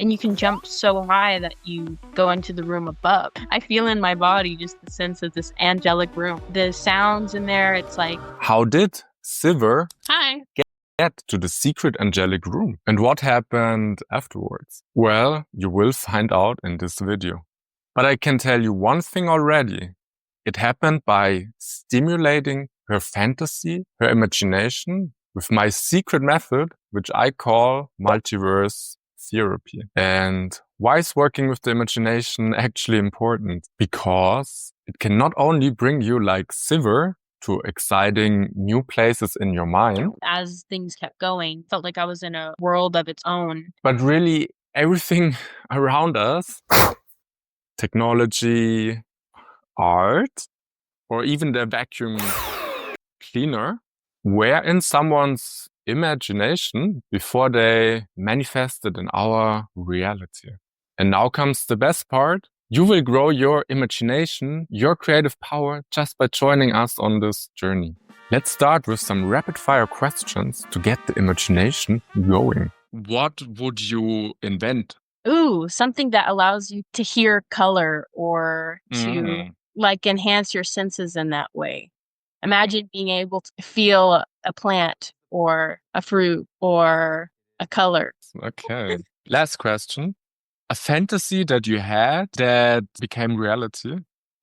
And you can jump so high that you go into the room above. I feel in my body just the sense of this angelic room. The sounds in there, it's like, How did Siva hi. get to the secret angelic room? And what happened afterwards? Well, you will find out in this video. But I can tell you one thing already. It happened by stimulating her fantasy, her imagination, with my secret method, which I call multiverse therapy. And why is working with the imagination actually important? Because it can not only bring you like Siva to exciting new places in your mind, As things kept going, felt like I was in a world of its own. but really everything around us, technology, art, or even the vacuum cleaner, were in someone's imagination before they manifested in our reality. And now comes the best part. You will grow your imagination, your creative power, just by joining us on this journey. Let's start with some rapid fire questions to get the imagination going. What would you invent? Ooh, something that allows you to hear color or to like enhance your senses in that way. Imagine being able to feel a plant or a fruit or a color. Okay. Last question. A fantasy that you had that became reality?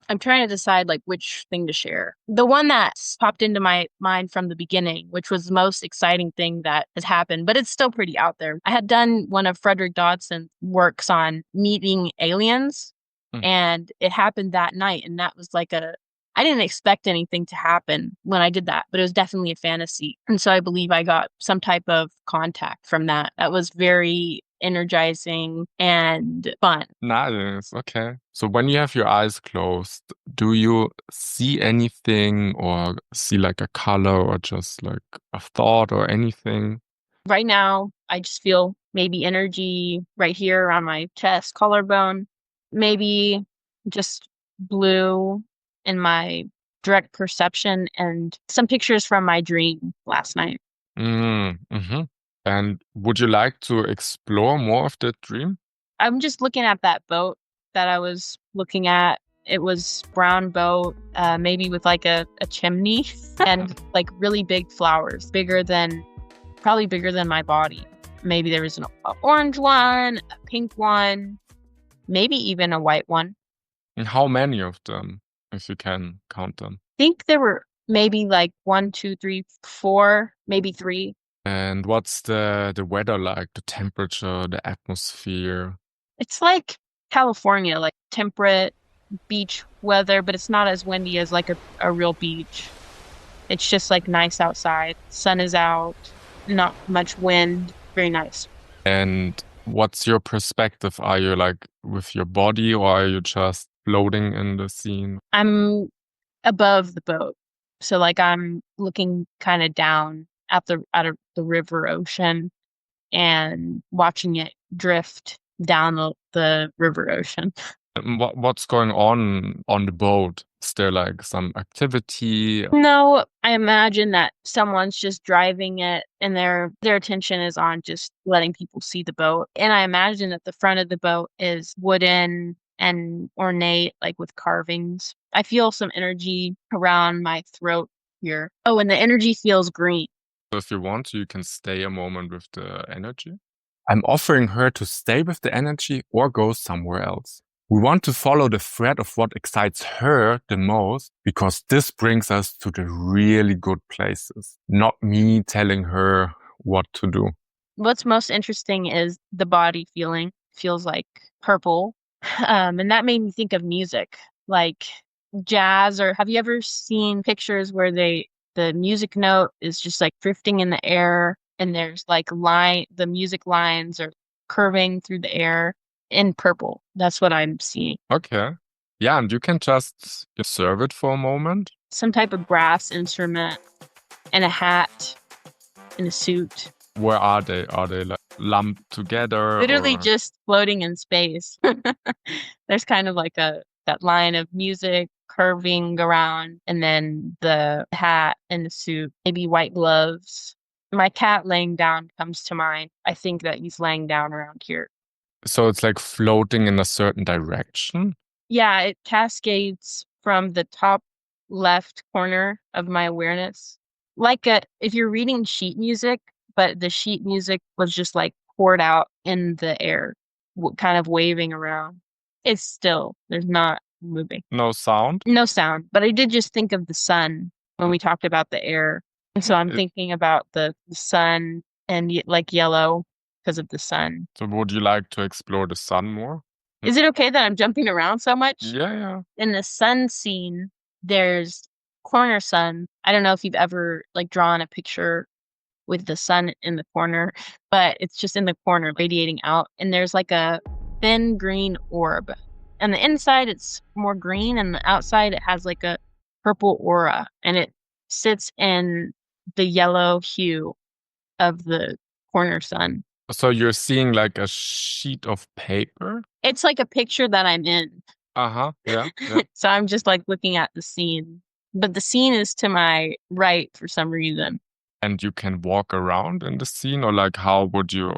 I'm trying to decide like which thing to share. The one that popped into my mind from the beginning, which was the most exciting thing that has happened, but it's still pretty out there. I had done one of Frederick Dodson's works on meeting aliens, and it happened that night. And that was like I didn't expect anything to happen when I did that, but it was definitely a fantasy. And so I believe I got some type of contact from that. That was very energizing and fun. Nice. Okay. So when you have your eyes closed, do you see anything or see like a color or just like a thought or anything? Right now, I just feel maybe energy right here around my chest, collarbone, maybe just blue in my direct perception, and some pictures from my dream last night. Mm-hmm. And would you like to explore more of that dream? I'm just looking at that boat that I was looking at. It was brown boat, maybe with like a chimney and like really big flowers, probably bigger than my body. Maybe there was an orange one, a pink one, maybe even a white one. And how many of them, if you can count them? I think there were maybe like 1, 2, 3, 4, maybe 3. And what's the weather like, the temperature, the atmosphere? It's like California, like temperate beach weather, but it's not as windy as like a real beach. It's just like nice outside. Sun is out, not much wind, very nice. And what's your perspective? Are you like with your body or are you just floating in the scene? I'm above the boat. So like I'm looking kind of down at the river ocean and watching it drift down the river ocean. What's going on the boat? Is there like some activity? No, I imagine that someone's just driving it and their attention is on just letting people see the boat. And I imagine that the front of the boat is wooden and ornate, like with carvings. I feel some energy around my throat here. Oh, and the energy feels green. If you want to, you can stay a moment with the energy. I'm offering her to stay with the energy or go somewhere else. We want to follow the thread of what excites her the most because this brings us to the really good places, not me telling her what to do. What's most interesting is the body feeling. Feels like purple. And that made me think of music, like jazz, or have you ever seen pictures where the music note is just like drifting in the air and there's like the music lines are curving through the air in purple. That's what I'm seeing. Okay. Yeah, and you can just observe it for a moment. Some type of brass instrument and a hat and a suit. Where are they? Are they like lumped together? Literally just floating in space. There's kind of like that line of music curving around, and then the hat and the suit, maybe white gloves. My cat laying down comes to mind. I think that he's laying down around here. So it's like floating in a certain direction? Yeah, it cascades from the top left corner of my awareness. Like if you're reading sheet music, but the sheet music was just like poured out in the air, kind of waving around. It's still, there's not moving. No sound? No sound, but I did just think of the sun when we talked about the air. And so I'm It- thinking about the sun and like yellow because of the sun. So would you like to explore the sun more? Is it okay that I'm jumping around so much? Yeah, yeah. In the sun scene, there's corner sun. I don't know if you've ever like drawn a picture with the sun in the corner, but it's just in the corner radiating out. And there's like a thin green orb. And the inside it's more green, and the outside it has like a purple aura, and it sits in the yellow hue of the corner sun. So you're seeing like a sheet of paper? It's like a picture that I'm in. Uh-huh. Yeah, yeah. So I'm just like looking at the scene. But the scene is to my right for some reason. And you can walk around in the scene, or like how would you?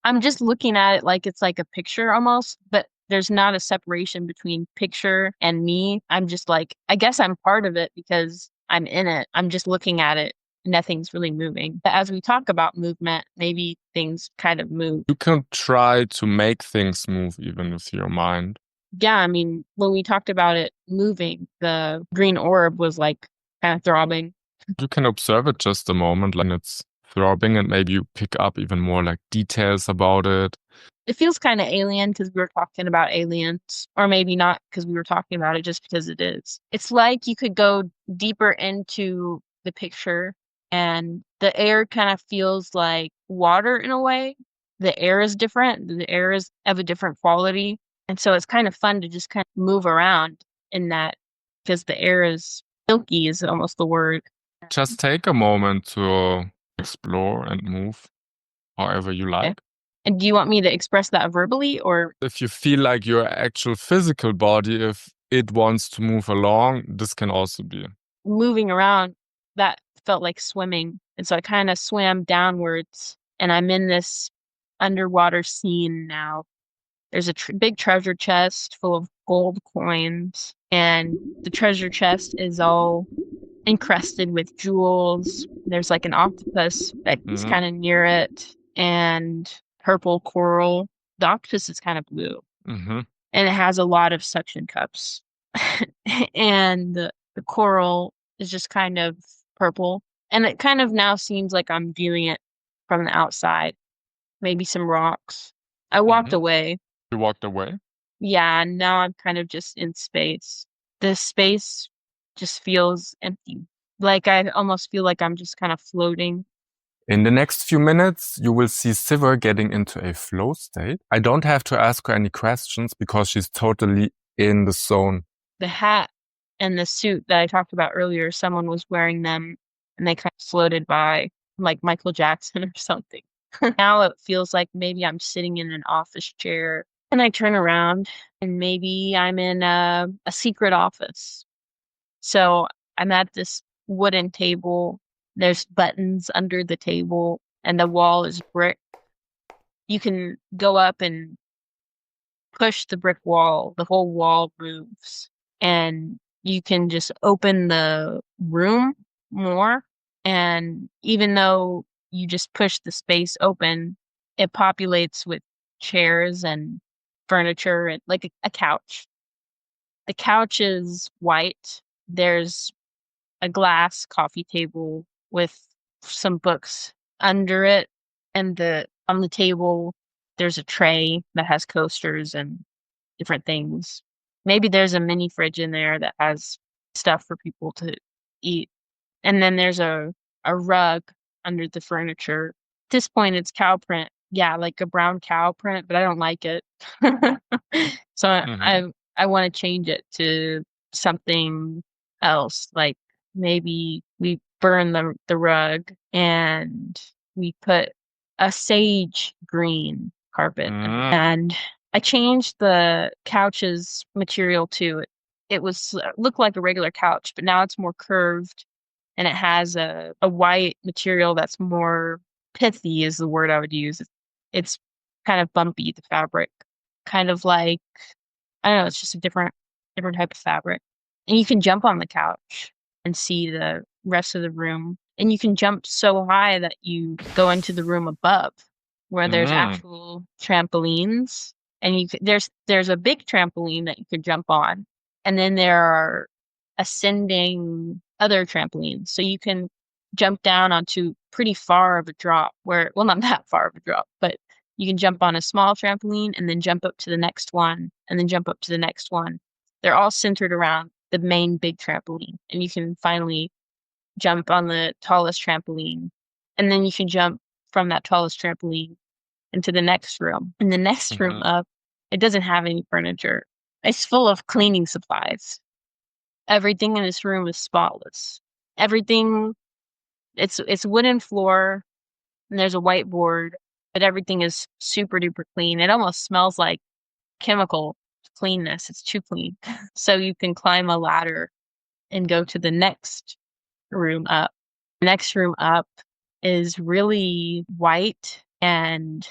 I'm just looking at it like it's like a picture almost, but there's not a separation between picture and me. I'm just like, I guess I'm part of it because I'm in it. I'm just looking at it. Nothing's really moving. But as we talk about movement, maybe things kind of move. You can try to make things move even with your mind. Yeah, I mean, when we talked about it moving, the green orb was like kind of throbbing. You can observe it just a moment, like it's throbbing, and maybe you pick up even more like details about it. It feels kind of alien because we were talking about aliens, or maybe not because we were talking about it, just because it is. It's like you could go deeper into the picture, and the air kind of feels like water in a way. The air is different, the air is of a different quality. And so it's kind of fun to just kind of move around in that because the air is silky, is almost the word. Just take a moment to explore and move however you Okay. like. And do you want me to express that verbally, or If you feel like your actual physical body, if it wants to move along, this can also be. moving around? That felt like swimming. And so I kind of swam downwards, and I'm in this underwater scene now. There's a big treasure chest full of gold coins, and the treasure chest is all encrusted with jewels. There's like an octopus that's kind of near it, and purple coral. The octopus is kind of blue, Mm-hmm. and it has a lot of suction cups. And the coral is just kind of purple. And it kind of now seems like I'm viewing it from the outside. Maybe some rocks. I walked away. You walked away? Yeah, and now I'm kind of just in space. The space just feels empty. Like I almost feel like I'm just kind of floating. In the next few minutes, you will see Siva getting into a flow state. I don't have to ask her any questions because she's totally in the zone. The hat and the suit that I talked about earlier, someone was wearing them and they kind of floated by like Michael Jackson or something. Now it feels like maybe I'm sitting in an office chair and I turn around and maybe I'm in a secret office. So I'm at this wooden table. There's buttons under the table and the wall is brick. You can go up and push the brick wall. The whole wall moves, and you can just open the room more. And even though you just push the space open, it populates with chairs and furniture and like a couch. The couch is white. There's a glass coffee table with some books under it, and the on the table there's a tray that has coasters and different things. Maybe there's a mini fridge in there that has stuff for people to eat. And then there's a rug under the furniture. At this point it's cow print. Yeah, like a brown cow print, but I don't like it. So I want to change it to something else. Like maybe we burn the rug and we put a sage green carpet. And I changed the couch's material too. It was looked like a regular couch, but now it's more curved and it has a white material that's more pithy is the word I would use. It's kind of bumpy, the fabric. Kind of like, I don't know, it's just a different type of fabric. And you can jump on the couch and see the rest of the room. And you can jump so high that you go into the room above where there's Mm. actual trampolines. And there's a big trampoline that you could jump on. And then there are ascending other trampolines. So you can jump down onto pretty far of a drop where, well, not that far of a drop, but you can jump on a small trampoline and then jump up to the next one and then jump up to the next one. They're all centered around the main big trampoline. And you can finally jump on the tallest trampoline. And then you can jump from that tallest trampoline into the next room. And the next room Mhm. up, it doesn't have any furniture. It's full of cleaning supplies. Everything in this room is spotless. Everything, it's wooden floor and there's a whiteboard, but everything is super duper clean. It almost smells like chemical cleanness. It's too clean. So you can climb a ladder and go to the next room up. The next room up is really white and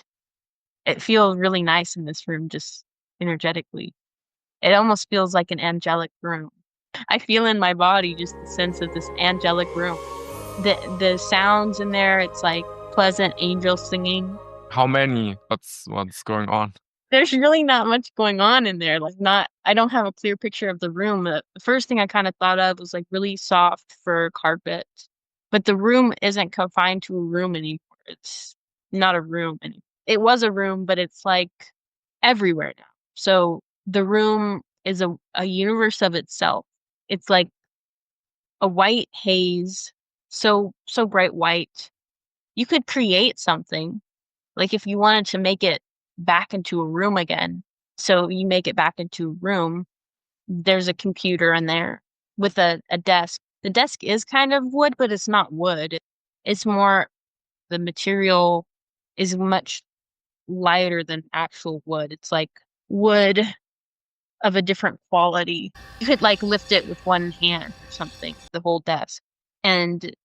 it feels really nice in this room just energetically. It almost feels like an angelic room. I feel in my body just the sense of this angelic room. The sounds in there, it's like pleasant angels singing. How many? What's going on? There's really not much going on in there. Like not I don't have a clear picture of the room. The first thing I kind of thought of was like really soft fur carpet. But the room isn't confined to a room anymore. It's not a room anymore. It was a room, but it's like everywhere now. So the room is a universe of itself. It's like a white haze, so bright white. You could create something. Like if you wanted to make it back into a room again, so you make it back into a room, there's a computer in there with a desk. The desk is kind of wood, but it's not wood. It's more the material is much lighter than actual wood. It's like wood of a different quality. You could like lift it with one hand or something, the whole desk. And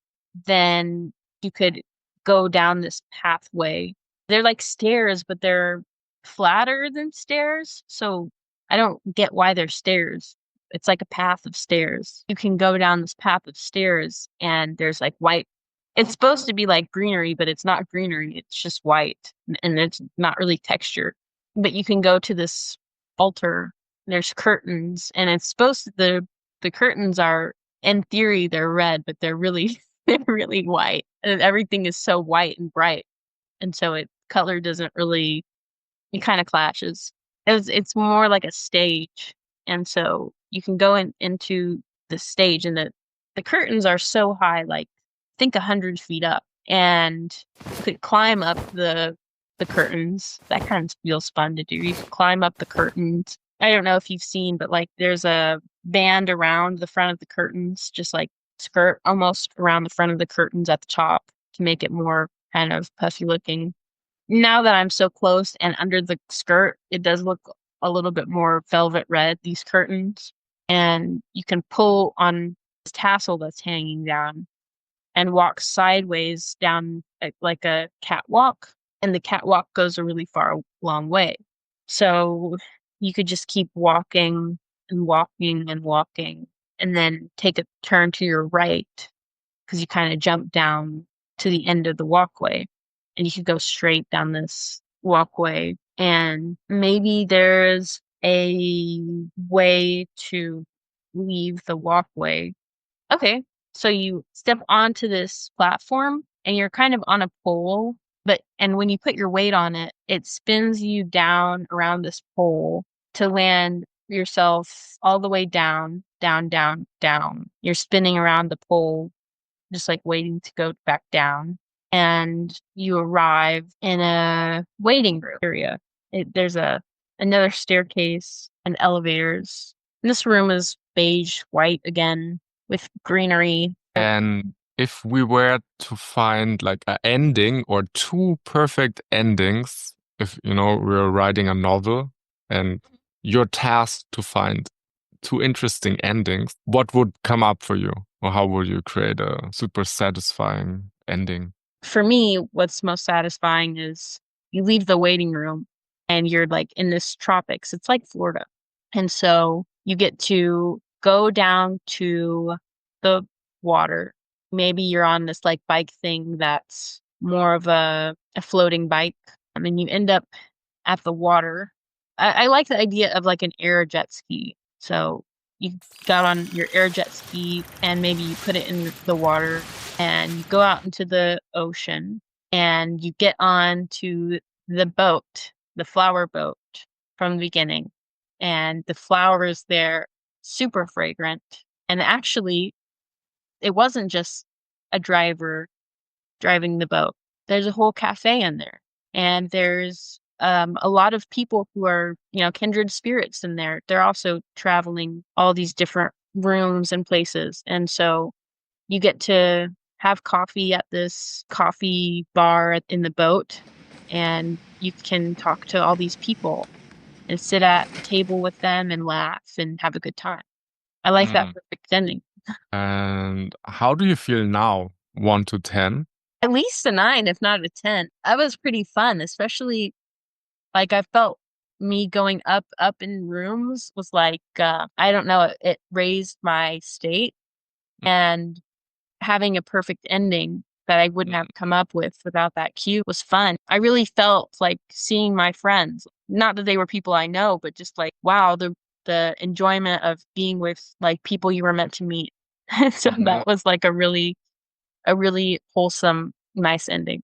then you could go down this pathway. They're like stairs, but they're flatter than stairs. So I don't get why they're stairs. It's like a path of stairs. You can go down this path of stairs and there's like white. It's supposed to be like greenery, but it's not greenery. It's just white and it's not really textured. But you can go to this altar. There's curtains and it's supposed to, the curtains are in theory they're red, but they're really they're really white. And everything is so white and bright. And so color doesn't really it kind of clashes. It's more like a stage. And so you can go into the stage and the curtains are so high, like think 100 feet up. And you could climb up the curtains. That kind of feels fun to do. You could climb up the curtains. I don't know if you've seen, but like there's a band around the front of the curtains, just like skirt almost around the front of the curtains at the top to make it more kind of puffy looking. Now that I'm so close and under the skirt, it does look a little bit more velvet red, these curtains. And you can pull on this tassel that's hanging down and walk sideways down like a catwalk. And the catwalk goes a really long way. So you could just keep walking and walking and walking and then take a turn to your right because you kind of jump down to the end of the walkway and you could go straight down this walkway and maybe there's a way to leave the walkway. Okay, so you step onto this platform and you're kind of on a pole, and when you put your weight on it, it spins you down around this pole to land yourself all the way down, down, down, down. You're spinning around the pole, just like waiting to go back down. And you arrive in a waiting room area. There's another staircase and elevators. And this room is beige white again with greenery. And if we were to find like an ending or two perfect endings, if we're writing a novel and you're tasked to find two interesting endings, what would come up for you? Or how would you create a super satisfying ending? For me, what's most satisfying is you leave the waiting room and you're like in this tropics. It's like Florida. And so you get to go down to the water. Maybe you're on this like bike thing that's more of a floating bike. And then you end up at the water. I like the idea of like an air jet ski. So you got on your air jet ski and maybe you put it in the water and you go out into the ocean and you get on to the boat, the flower boat from the beginning. And the flowers there, super fragrant. And actually, it wasn't just a driver driving the boat. There's a whole cafe in there. And there's a lot of people who are, kindred spirits in there. They're also traveling all these different rooms and places. And so you get to have coffee at this coffee bar in the boat, and you can talk to all these people and sit at a table with them and laugh and have a good time. I like that Mm. perfect ending. And how do you feel now? 1 to 10? At least a 9, if not a 10. That was pretty fun, especially like I felt me going up in rooms was like, I don't know, it raised my state, and having a perfect ending that I wouldn't have come up with without that cue was fun. I really felt like seeing my friends. Not that they were people I know, but just like, wow, the enjoyment of being with like people you were meant to meet. So Mhm. that was like a really wholesome, nice ending.